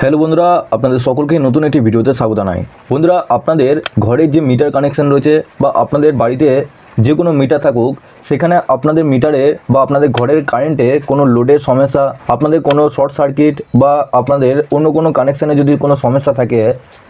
Hello বন্ধুরা, আপনাদের সকলকে নতুন একটি ভিডিওতে স্বাগত জানাই। বন্ধুরা, আপনাদের ঘরের যে মিটার কানেকশন রয়েছে বা আপনাদের বাড়িতে যে কোনো মিটার থাকুক, সেখানে আপনাদের মিটারে বা আপনাদের ঘরের কারেন্টে কোনো লোডের সমস্যা, আপনাদের কোনো শর্ট সার্কিট বা আপনাদের অন্য কোনো কানেকশানে যদি কোনো সমস্যা থাকে,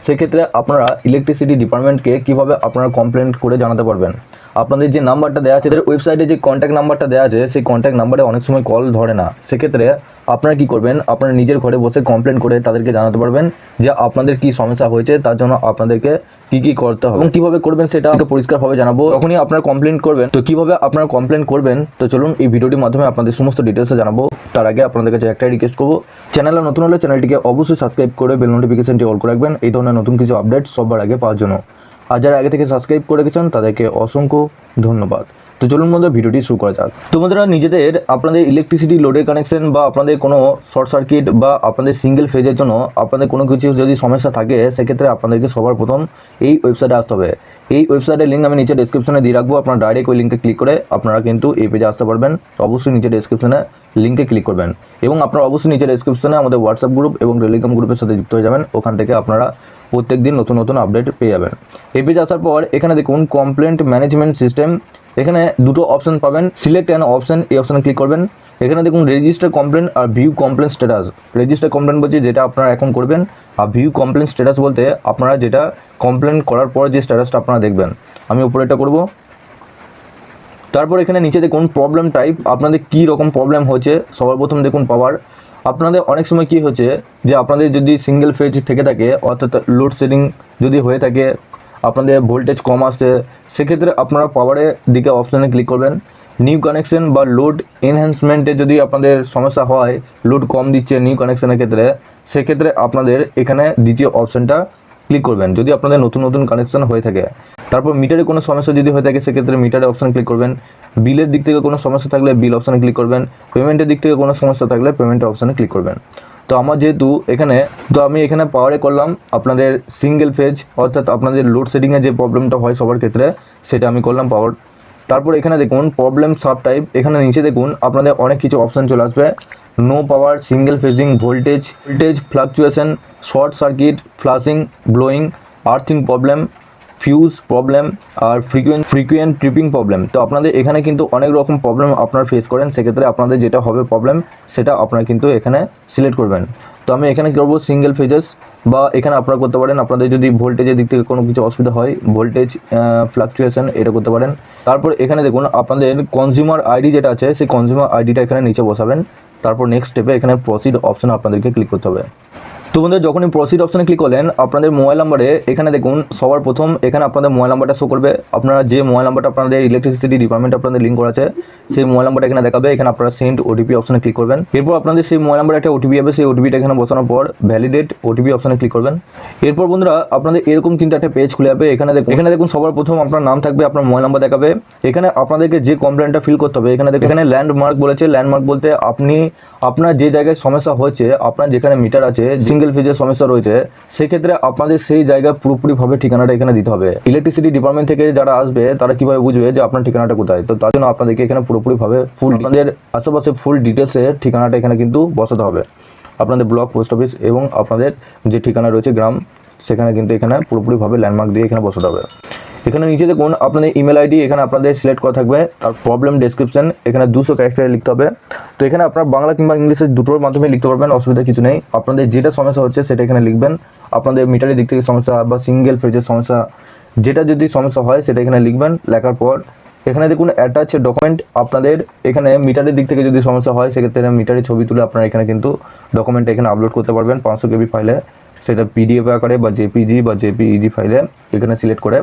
সেক্ষেত্রে আপনারা ইলেকট্রিসিটি ডিপার্টমেন্টকে কীভাবে আপনারা কমপ্লেন করে জানাতে পারবেন। আপনাদের যে নাম্বারটা দেওয়া আছে, ওয়েবসাইটে যে কন্ট্যাক্ট নাম্বারটা দেওয়া আছে, সেই কন্ট্যাক্ট নাম্বারে অনেক সময় কল ধরে না। সেক্ষেত্রে আপনারা কী করবেন, আপনারা নিজের ঘরে বসে কমপ্লেন করে তাদেরকে জানাতে পারবেন যে আপনাদের কী সমস্যা হয়েছে, তার জন্য আপনাদেরকে কী করতে হবে এবং কীভাবে করবেন সেটা পরিষ্কারভাবে জানাবো। যখনই আপনারা কমপ্লেন করবেন, তো কীভাবে আপনারা কমপ্লেন করবেন, তো চলুন এই ভিডিওটির মাধ্যমে আপনাদের সমস্ত ডিটেলসে জানাবো। তার আগে আপনাদের কাছে একটাই রিকোয়েস্ট করবো, চ্যানেলে নতুন হলে চ্যানেলটিকে অবশ্যই সাবস্ক্রাইব করে বেল নোটিফিকেশনটি অল করে রাখবেন এই ধরনের নতুন কিছু আপডেট সবার আগে পাওয়ার জন্য। আর যারা আগে থেকে সাবস্ক্রাইব করে রেখেছেন তাদেরকে অসংখ্য ধন্যবাদ। তো চলুন বন্ধুরা, ভিডিওটি শুরু করা যাক। তো বন্ধুরা, নিজেদের আপনাদের ইলেকট্রিসিটি লোডের কানেকশন বা আপনাদের কোনো শর্ট সার্কিট বা আপনাদের সিঙ্গেল ফেজের জন্য আপনাদের কোনো কিছু যদি সমস্যা থাকে, সেক্ষেত্রে আপনাদেরকে সবার প্রথম এই ওয়েবসাইটে আসতে হবে। এই ওয়েবসাইটের লিঙ্ক আমি নিচে ডেসক্রিপশনে দিয়ে রাখবো, আপনারা ডাইরেক্ট ওই লিঙ্কে ক্লিক করে আপনারা কিন্তু এই পেজে আসতে পারবেন। অবশ্যই নিচে ডেসক্রিপশনে লিঙ্কে ক্লিক করবেন এবং আপনারা অবশ্যই নিচে ডেসক্রিপশনে আমাদের হোয়াটসঅ্যাপ গ্রুপ এবং টেলিগ্রাম গ্রুপের সাথে যুক্ত হয়ে যাবেন। ওখান থেকে আপনারা প্রত্যেক দিন নতুন নতুন আপডেট পেয়ে যাবেন। এই পেজে আসার পর এখানে দেখুন কমপ্লেন্ট ম্যানেজমেন্ট সিস্টেম, এখানে দুটো অপশন পাবেন, সিলেক্ট অ্যান অপশন, এই অপশানে ক্লিক করবেন। এখানে দেখুন রেজিস্টার কমপ্লেন আর view complaint status. Register complaint বলছে যেটা আপনারা এখন করবেন, আর ভিউ কমপ্লেন স্ট্যাটাস বলতে আপনারা যেটা কমপ্লেন করার পর যে স্ট্যাটাসটা আপনারা দেখবেন। আমি উপরে এটা করব। তারপর এখানে নিচে দেখুন প্রবলেম টাইপ, আপনাদের কী রকম প্রবলেম হচ্ছে। সবার প্রথম দেখুন পাওয়ার। আপনাদের অনেক সময় কী হচ্ছে যে আপনাদের যদি সিঙ্গেল ফেজ থেকে থাকে, অর্থাৎ লোড শেডিং যদি হয়ে থাকে, আপনাদের ভোল্টেজ কম আসছে, সেক্ষেত্রে আপনারা পাওয়ারের দিকে অপশানে ক্লিক করবেন। নিউ কানেকশন বা লোড এনহ্যান্সমেন্টে যদি আপনাদের সমস্যা হয়, লোড কম দিচ্ছে নিউ কানেকশনের ক্ষেত্রে, সেক্ষেত্রে আপনাদের এখানে দ্বিতীয় অপশানটা ক্লিক করবেন যদি আপনাদের নতুন নতুন কানেকশন হয়ে থাকে। তারপর মিটারে কোনো সমস্যা যদি হয়ে থাকে, সেক্ষেত্রে মিটারের অপশানে ক্লিক করবেন। বিলের দিক থেকে কোনো সমস্যা থাকলে বিল অপশানে ক্লিক করবেন। পেমেন্টের দিক থেকে কোনো সমস্যা থাকলে পেমেন্টের অপশানে ক্লিক করবেন। তো আমার যেহেতু আমি এখানে পাওয়ারে করলাম আপনাদের সিঙ্গেল ফেজ, অর্থাৎ আপনাদের লোড শেডিংয়ে যে প্রবলেমটা হয় সবার ক্ষেত্রে, সেটা আমি করলাম পাওয়ার। তারপর এখানে দেখুন প্রবলেম সাব টাইপ, এখানে নিচে দেখুন আপনাদের অনেক কিছু অপশান চলে আসবে। No power, single phasing, voltage fluctuation, short circuit, flashing, blowing, earthing problem, fuse problem আর ফ্রিকুয়েন্ট ট্রিপিং প্রবলেম। তো আপনাদের এখানে কিন্তু অনেক রকম প্রবলেম আপনারা ফেস করেন, সেক্ষেত্রে আপনাদের যেটা হবে প্রবলেম, সেটা আপনারা কিন্তু এখানে সিলেক্ট করবেন। তো আমি এখানে করবো সিঙ্গেল ফেজেস, বা এখানে আপনারা করতে পারেন আপনাদের যদি ভোল্টেজের দিক থেকে কোনো কিছু অসুবিধা হয়, ভোল্টেজ ফ্লাকচুয়েশন, এটা করতে পারেন। তারপর এখানে দেখুন আপনাদের কনজিউমার আইডি যেটা আছে, সেই কনজিউমার আইডিটা এখানে নিচে বসাবেন। তারপর নেক্সট স্টেপে এখানে প্রসিড অপশন আপনাদেরকে ক্লিক করতে হবে। তো বন্ধুরা, যখনই প্রসিড অপশানে ক্লিক করলেন, আপনাদের মোবাইল নাম্বারে এখানে দেখুন সবার প্রথম এখানে আপনাদের মোবাইল নাম্বারটা শো করবে। আপনারা যে মোবাইল নাম্বারটা আপনাদের ইলেকট্রিসিটি ডিপার্টমেন্ট আপনাদের লিঙ্ক করা আছে, সেই মোবাইল নাম্বারটা এখানে দেখাবে। এখানে আপনারা সেন্ড ওটিপি অপশানে ক্লিক করবেন। এরপর আপনাদের সেই মোবাইল নাম্বারে একটা ওটিপি হবে, সেই ওটিপিটা এখানে বসানোর পর ভ্যালিডেট ওটিপি অপশানে ক্লিক করবেন। এরপর বন্ধুরা, আপনাদের এরকম কিন্তু একটা পেজ খুলে যাবে। এখানে দেখুন সবার প্রথম আপনার নাম থাকবে, আপনার মোবাইল নাম্বার দেখাবে। এখানে আপনাদেরকে যে কমপ্লেনটা ফিল করতে হবে, এখানে ল্যান্ডমার্ক বলেছে। ল্যান্ডমার্ক বলতে আপনার যে জায়গায় সমস্যা হচ্ছে, আপনার যেখানে মিটার আছে, সিঙ্গেল ফেজের সমস্যা রয়েছে, সেক্ষেত্রে আপনাদের সেই জায়গায় পুরোপুরিভাবে ঠিকানাটা এখানে দিতে হবে। ইলেকট্রিসিটি ডিপার্টমেন্ট থেকে যারা আসবে তারা কিভাবে বুঝবে যে আপনার ঠিকানাটা কোথায়? তো তার জন্য আপনাদেরকে এখানে পুরোপুরিভাবে আপনাদের আশেপাশে ফুল ডিটেলসের ঠিকানাটা এখানে কিন্তু বসাতে হবে। আপনাদের ব্লক, পোস্ট অফিস এবং আপনাদের যে ঠিকানা রয়েছে গ্রাম, সেখানে কিন্তু এখানে পুরোপুরিভাবে ল্যান্ডমার্ক দিয়ে এখানে বসাতে হবে। এখানে নিচে দেখুন আপনাদের ইমেল আইডি এখানে আপনাদের সিলেক্ট করা থাকবে। তার প্রবলেম ডেসক্রিপশন এখানে 200 ক্যারেক্টারে লিখতে হবে। তো এখানে আপনারা বাংলা কিংবা ইংলিশের দুটোর মাধ্যমে লিখতে পারবেন, অসুবিধা কিছু নেই। আপনাদের যেটা সমস্যা হচ্ছে সেটা এখানে লিখবেন। আপনাদের মিটারের দিক থেকে সমস্যা বা সিঙ্গেল ফেজের সমস্যা, যেটা যদি সমস্যা হয় সেটা এখানে লিখবেন। লেখার পর এখানে দেখুন অ্যাটাচ ডকুমেন্ট, আপনাদের এখানে মিটারের দিক থেকে যদি সমস্যা হয়, সেক্ষেত্রে মিটারের ছবি তুলে আপনারা এখানে কিন্তু ডকুমেন্টটা এখানে আপলোড করতে পারবেন 500 KB ফাইলে, সেটা পিডিএফ আকারে বা জেপিজি বা জেপিইজি ফাইলে এখানে সিলেক্ট করে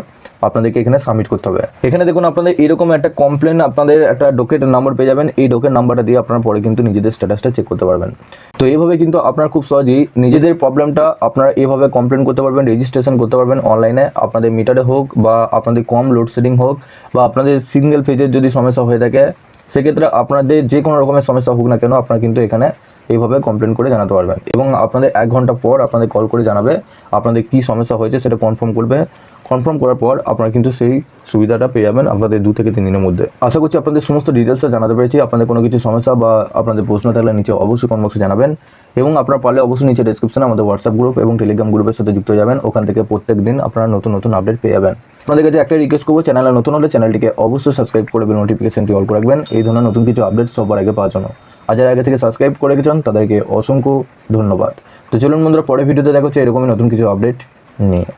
আপনাদেরকে এখানে সাবমিট করতে হবে। এখানে দেখুন আপনাদের এরকম একটা কমপ্লেন, আপনাদের একটা ডকেট নাম্বার পেয়ে যাবেন। এই ডকেট নাম্বারটা দিয়ে আপনারা পরে কিন্তু নিজেদের স্ট্যাটাসটা চেক করতে পারবেন। তো এইভাবে কিন্তু আপনারা খুব সহজেই নিজেদের প্রবলেমটা আপনারা এইভাবে কমপ্লেন করতে পারবেন, রেজিস্ট্রেশন করতে পারবেন অনলাইনে। আপনাদের মিটারে হোক বা আপনাদের কম লোডশেডিং হোক বা আপনাদের সিঙ্গেল ফেজের যদি সমস্যা হয়ে থাকে, সেক্ষেত্রে আপনাদের যে কোনো রকমের সমস্যা হোক না কেন, আপনারা কিন্তু এখানে এইভাবে কমপ্লেন করে জানাতে পারবেন এবং আপনাদের 1 ঘন্টা পর আপনাদের কল করে জানাবে আপনাদের কী সমস্যা হয়েছে, সেটা কনফার্ম করবে। কনফার্ম করার পর আপনারা কিন্তু সেই সুবিধাটা পেয়ে যাবেন আপনাদের 2 থেকে 3 দিনের মধ্যে। আশা করছি আপনাদের সমস্ত ডিটেলসটা জানাতে পেরেছি। আপনাদের কোনো কিছু সমস্যা বা আপনাদের প্রশ্ন থাকলে নিচে অবশ্যই কমেন্ট বক্সে জানাবেন এবং আপনারা পারলে অবশ্যই নিচে ডেসক্রিপশনে আমাদের হোয়াটসঅ্যাপ গ্রুপ এবং টেলিগ্রাম গ্রুপের সাথে যুক্ত হয়ে যাবেন। ওখান থেকে প্রত্যেক দিন আপনারা নতুন নতুন আপডেট পেয়ে যাবেন। আপনাদের কাছে একটা রিকোয়েস্ট করবো, চ্যানেলে নতুন হলে চ্যানেলটিকে অবশ্যই সাবস্ক্রাইব করে বেল নোটিফিকেশনটি অল করে রাখবেন এই ধরনের নতুন কিছু আপডেট সবার আগে পাওয়ার জন্য। আর যারা আগে থেকে সাবস্ক্রাইব করে রেখেছেন তাদেরকে অসংখ্য ধন্যবাদ। তো চলুন বন্ধুরা, পরের ভিডিওতে দেখা হচ্ছে এরকমই নতুন কিছু আপডেট নিয়ে।